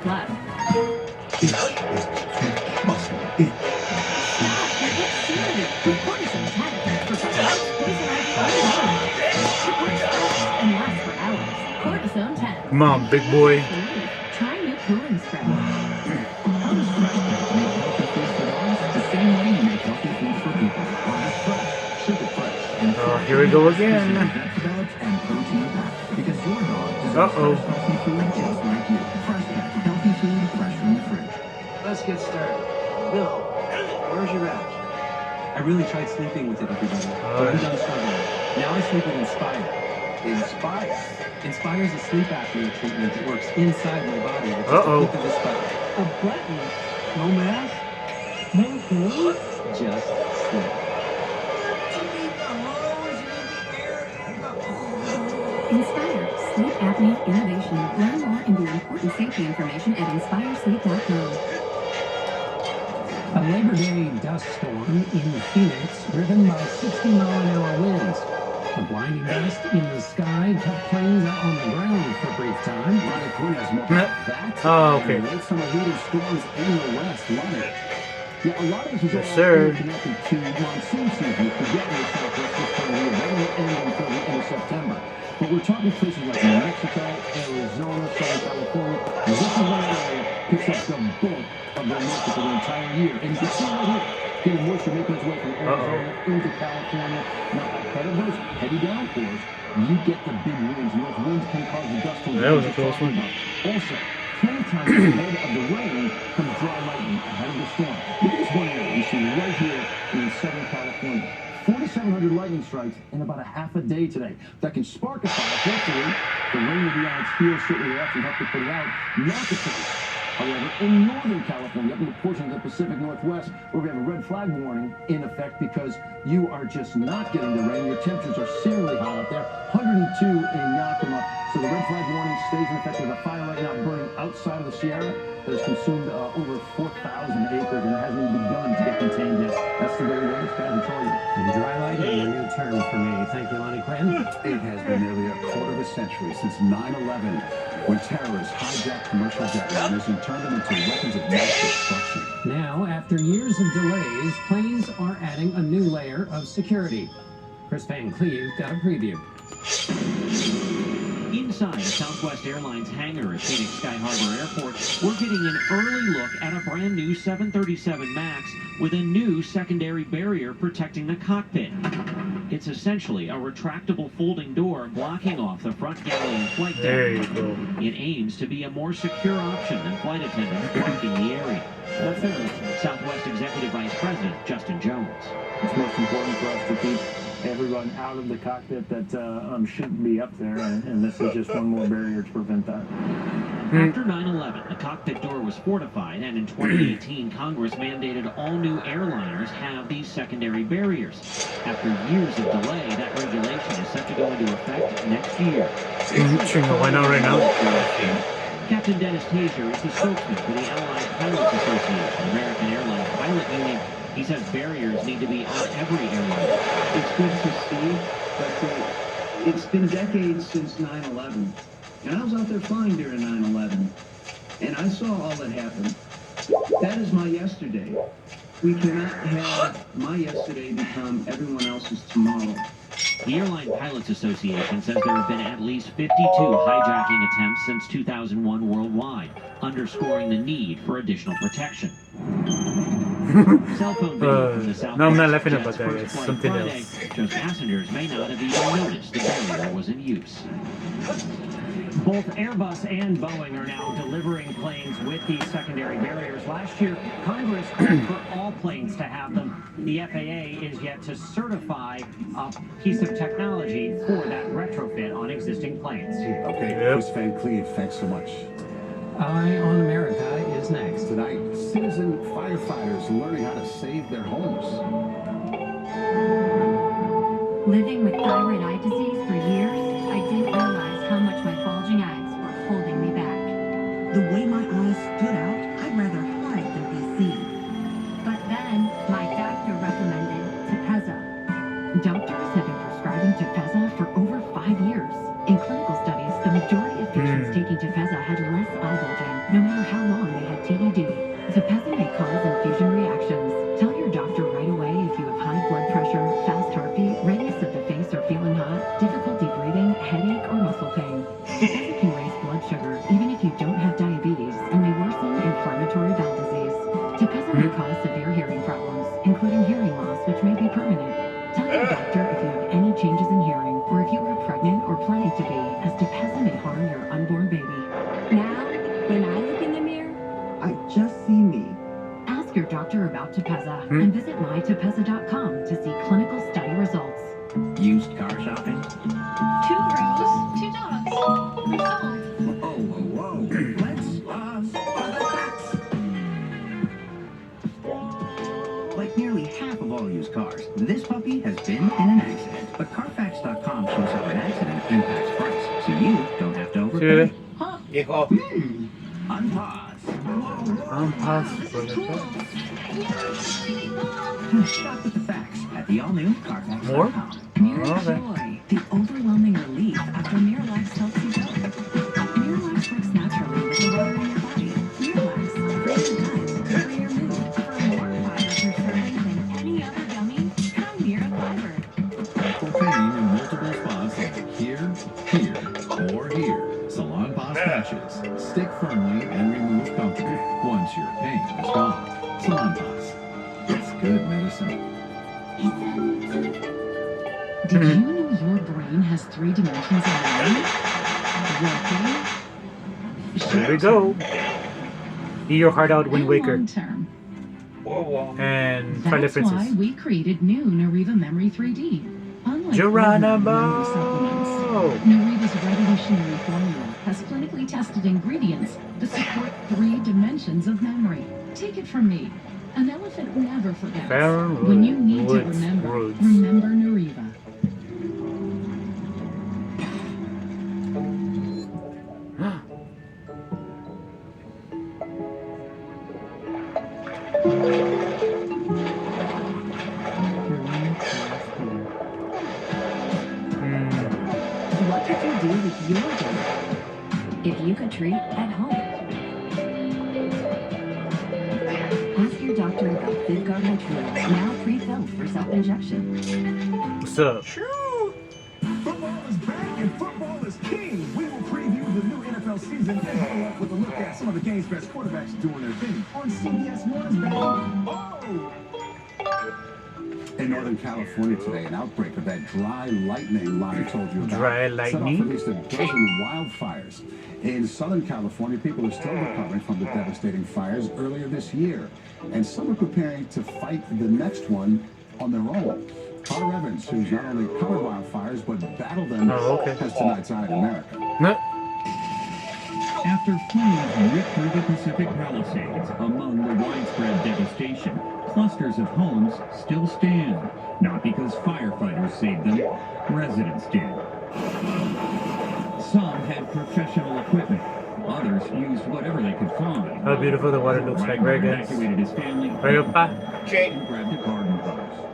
Flat. Cortisone 10. Come on, big boy. Try new cooling spray. How does fresh make healthy food for dogs? The same way you make healthy food for people. Order fresh. Super fresh. And fresh Here we go again. vegetables and protein packed. Because your dog deserves Uh-oh. fresh, healthy food just like you. Fresh Pet. Healthy food fresh from the fridge. Let's get started. Bill, where's your badge? I really tried sleeping with it, everybody. But I'm done struggling. Now I sleep with Inspire. Inspire. Inspire is a sleep apnea treatment that works inside my body with just Uh-oh. a click of this button. A button. No mask? No food? Just sleep. Inspire. Sleep apnea innovation. Learn more and view important safety information at inspiresleep.com. A Labor Day dust storm in Phoenix, driven by 60-mile-an-hour winds. The blinding dust in the sky kept planes out on the ground for a brief time. Ronnie Quinn has more about that. Oh, okay. And late summer heated storms in the west. Love it. Yeah, a lot of this is Yes, all sir. connected to monsoon season. You forget in the southwest this time of year. That will end until the end of September. But we're talking places like New Mexico, Arizona, Southern California. And this is one area picks up the bulk of their moisture for the entire year. And you can see right here, getting moisture making its way from Arizona into California. Now, ahead of those heavy downpours, you get the big winds. And those winds can cause the dust to That was a close one. Also, plenty of times ahead of the rain comes dry lightning ahead of the storm. Look at this one area you see right here in Southern California. 4,700 lightning strikes in about a half a day today. That can spark a fire. Hopefully, the rain will be on its heels shortly after and help to put it out. Not the case, however, in Northern California, up in the portion of the Pacific Northwest, where we have a red flag warning in effect because you are just not getting the rain. Your temperatures are seriously hot up there. 102 in Yakima. So the red flag warning stays in effect. There's a fire right now burning outside of the Sierra that has consumed over 4,000 acres and it hasn't even begun to get contained yet. That's the very latest. Guys, it's all you. And dry lighting, a new term for me. Thank you, Lonnie Quinn. It has been nearly a quarter of a century since 9/11, when terrorists hijacked commercial jetliners and turned them into weapons of mass destruction. Now, after years of delays, planes are adding a new layer of security. Chris Van Cleve got a preview. Inside a Southwest Airlines hangar at Phoenix Sky Harbor Airport, we're getting an early look at a brand new 737 MAX with a new secondary barrier protecting the cockpit. It's essentially a retractable folding door blocking off the front galley and flight deck. There you go. It aims to be a more secure option than flight attendants blocking the area. That's it. Southwest Executive Vice President Justin Jones. It's most important for us to keep everyone out of the cockpit that shouldn't be up there, and this is just one more barrier to prevent that. After 9/11, the cockpit door was fortified, and in 2018, Congress mandated all new airliners have these secondary barriers. After years of delay, that regulation is set to go into effect next year. Why not right now? Captain Dennis Taser is the spokesman for the Allied Pilots Association, American Airlines Pilot Union. He says barriers need to be on every airline. It's good to see, but it's been decades since 9/11. And I was out there flying during 9/11, and I saw all that happened. That is my yesterday. We cannot have my yesterday become everyone else's tomorrow. The Airline Pilots Association says there have been at least 52 hijacking attempts since 2001 worldwide, underscoring the need for additional protection. Cell phone video from the Southwest no, I'm not laughing about Jet's that. first It's flight something Friday else. shows passengers may not have even noticed the barrier was in use. Both Airbus and Boeing are now delivering planes with these secondary barriers. Last year, Congress called for all planes to have them. The FAA is yet to certify a piece of technology for that retrofit on existing planes. Okay, Yep. Chris Van Cleve, thanks so much. Eye on America is next. Tonight, citizen firefighters learning how to save their homes. Living with thyroid eye disease for years, I didn't realize how much my bulging eyes were holding me back. The way my eyes stood out, I'd rather hide than be seen. But then, my doctor recommended Tepezza. Doctors have been prescribing Tepezza for over 5 years. In clinical studies, the majority of patients taking Tepezza had less eye bulging, no matter how about Tepezza and visit mytepezza.com to see clinical study results. Used car shopping? 2 rows, 2 dogs. Resolve. Whoa, whoa, whoa. Let's for the facts. Like nearly half of all used cars, this puppy has been in an accident. But Carfax.com shows how an accident impacts price, so you don't have to overpay. Huh? Hijo. Unpause. Unpause. Shop with the facts at the all-new Carfax.com. More? Mirror joy, the overwhelming relief after Miralax helps you go. Miralax works naturally with the water in your body. Miralax, frees your gut, for your mood. For more fiber preserving than any other gummy, try Mira Fiber. For pain in multiple spots like here, here, or here. Salon Pause patches. Stick firmly and remove comfortably once your pain is gone. Salon Pause. It's good medicine. Did you know your brain has 3 dimensions of memory? Working, Here we go. Eat your heart out, Wind and Waker. long-term. And Twilight That's Princess. why we created new Nariva Memory 3D. Unlike Geronimo! ordinary supplements, Nariva's revolutionary formula has clinically tested ingredients that support 3 dimensions of memory. Take it from me. An elephant never forgets. Farron When you need to Woods remember, Roads. remember Nariva. What could you do with your day if you could treat at home? Ask your doctor about Vidgard Hytrulo, now pre-filled for self-injection. What's up? True. Football is back and football is king. We will preview the new NFL season and follow up with a look at some of the game's best quarterbacks doing their thing on CBS 1's baby. Oh! In Northern California today, an outbreak of that dry lightning Lonnie told you about Dry set off lightning? at least a dozen wildfires. In Southern California, people are still recovering from the devastating fires earlier this year, and some are preparing to fight the next one on their own. Carter Evans, who's not only covered wildfires but battled them, has tonight's Eye in America. No. After flames ripped through the Pacific Palisades, among the widespread devastation, clusters of homes still stand. Not because firefighters saved them, residents did. Some had professional equipment. Others used whatever they could find. How beautiful the water looks like, right, guys? Evacuated his family Right up, and grabbed a garden hose.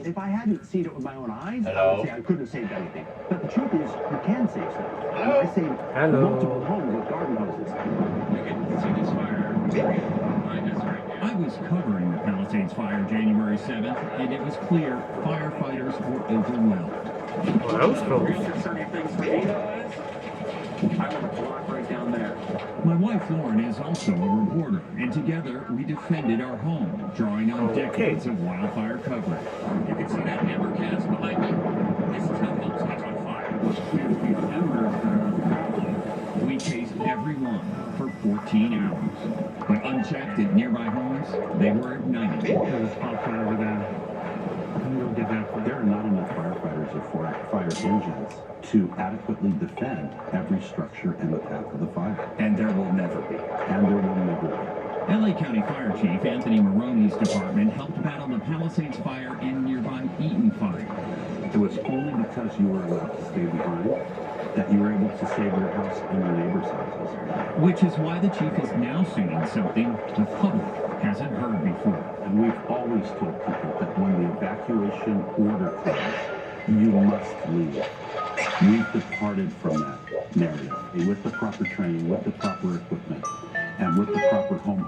If I hadn't seen it with my own eyes, I would say I couldn't have saved anything. But the truth is, you can save stuff. And I saved multiple homes with garden hoses. You can see this fire behind us right now. I was covering the Palisades fire January 7th, and it was clear firefighters were overwhelmed. Well, that was close. I live a block right down there. My wife Lauren is also a reporter, and together we defended our home, drawing on decades of wildfire coverage. You can see that hammer cast behind me. This is how homes catch on fire. We chased everyone for 14 hours, but unchecked at nearby homes, they were ignited. There are not enough firefighters or fire engines to adequately defend every structure in the path of the fire. And there will never be. And there will never be. LA County Fire Chief Anthony Maroney's department helped battle the Palisades fire and nearby Eaton fire. It was only because you were allowed to stay behind that you were able to save your house and your neighbors' houses. Which is why the chief is now saying something the public hasn't heard before. And we've always told people that when the evacuation order comes, you must leave. We've departed from that narrative with the proper training, with the proper equipment, and with the proper home